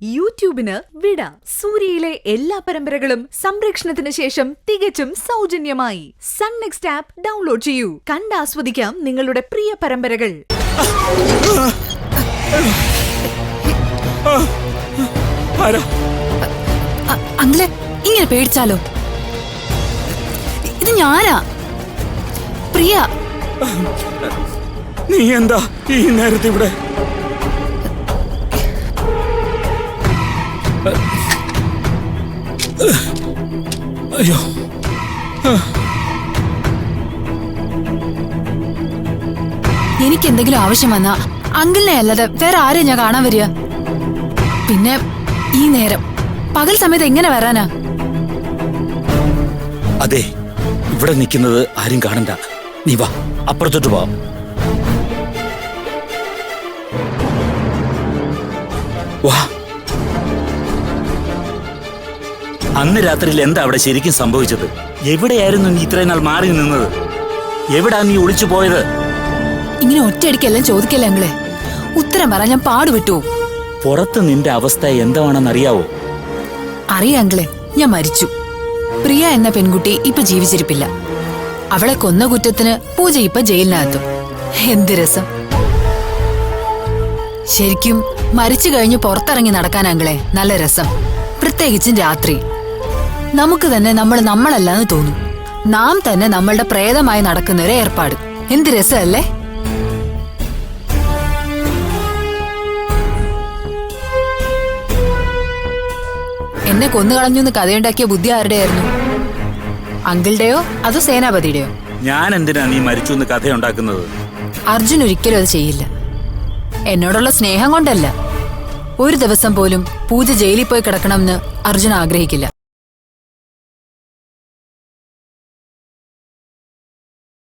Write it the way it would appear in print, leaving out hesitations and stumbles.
യൂട്യൂബിന് വിട. സൂര്യയിലെ എല്ലാ പരമ്പരകളും സംരക്ഷണത്തിന് ശേഷം തികച്ചും സൗജന്യമായി സൺ നെക്സ്റ്റ് ആപ്പ് ഡൗൺലോഡ് ചെയ്യൂ. കണ്ടാസ്വദിക്കാം നിങ്ങളുടെ പ്രിയ പരമ്പരകൾ. അങ്കിളെ, ഇങ്ങനെ പേടിച്ചാലോ? ഇത് ഞാനാ, പ്രിയ. നീ എന്താ ഈ നേരത്തെ ഇവിടെ? അയ്യോ, എനിക്ക് എന്തെങ്കിലും ആവശ്യം വന്നാ അങ്കിളിനെ അല്ലാതെ വേറെ ആരെയും ഞാൻ കാണാൻ വരിക? പിന്നെ ഈ നേരം പകൽ സമയത്ത് എങ്ങനെ വരാനാ? അതെ, ഇവിടെ നിൽക്കുന്നത് ആരും കാണണ്ട. നീ വാ, അപ്പുറത്തോട്ട് വാ. വാ. അന്ന് രാത്രിയിൽ എന്താ അവിടെ ശരിക്കും സംഭവിച്ചത്? എവിടെയായിരുന്നു നീ ഇത്രയും നാൾ മാറി നിന്നത്? എവിടാ നീ ഒളിച്ചു പോയത്? ഇങ്ങനെ ഒറ്റയടിക്കെല്ലാം ചോദിക്കല്ലേ അങ്കിളെ, ഉത്തരം പറ, ഞാൻ പാടുവിട്ടു. പുറത്ത് നിന്റെ അവസ്ഥ എന്താണെന്ന് അറിയാവോ? അറിയാം അങ്കിളെ, ഞാൻ മരിച്ചു. പ്രിയ എന്ന പെൺകുട്ടി ഇപ്പൊ ജീവിച്ചിരിപ്പില്ല. അവളെ കൊന്ന കുറ്റത്തിന് പൂജ ഇപ്പൊ ജയിലിനകത്തും. എന്ത് രസം! ശരിക്കും മരിച്ചു കഴിഞ്ഞ് പുറത്തിറങ്ങി നടക്കാൻ അങ്കിളെ നല്ല രസം. പ്രത്യേകിച്ചും രാത്രി. നമുക്ക് തന്നെ നമ്മളല്ലാന്ന് തോന്നും. നാം തന്നെ നമ്മളുടെ പ്രേതമായി നടക്കുന്ന ഒരു ഏർപ്പാട്. എന്ത് രസമല്ലേ? എന്നെ കൊന്നുകളഞ്ഞു കഥയുണ്ടാക്കിയ ബുദ്ധി ആരുടെയായിരുന്നു? അങ്കിളുടെയോ അതോ സേനാപതിയുടെയോ? ഞാൻ എന്തിനാ നീ മരിച്ചു എന്ന് കഥയുണ്ടാക്കുന്നത്? അർജുൻ ഒരിക്കലും അത് ചെയ്യില്ല. എന്നോടുള്ള സ്നേഹം കൊണ്ടല്ല. ഒരു ദിവസം പോലും പൂജ ജയിലിൽ പോയി കിടക്കണമെന്ന് അർജുൻ ആഗ്രഹിക്കില്ല.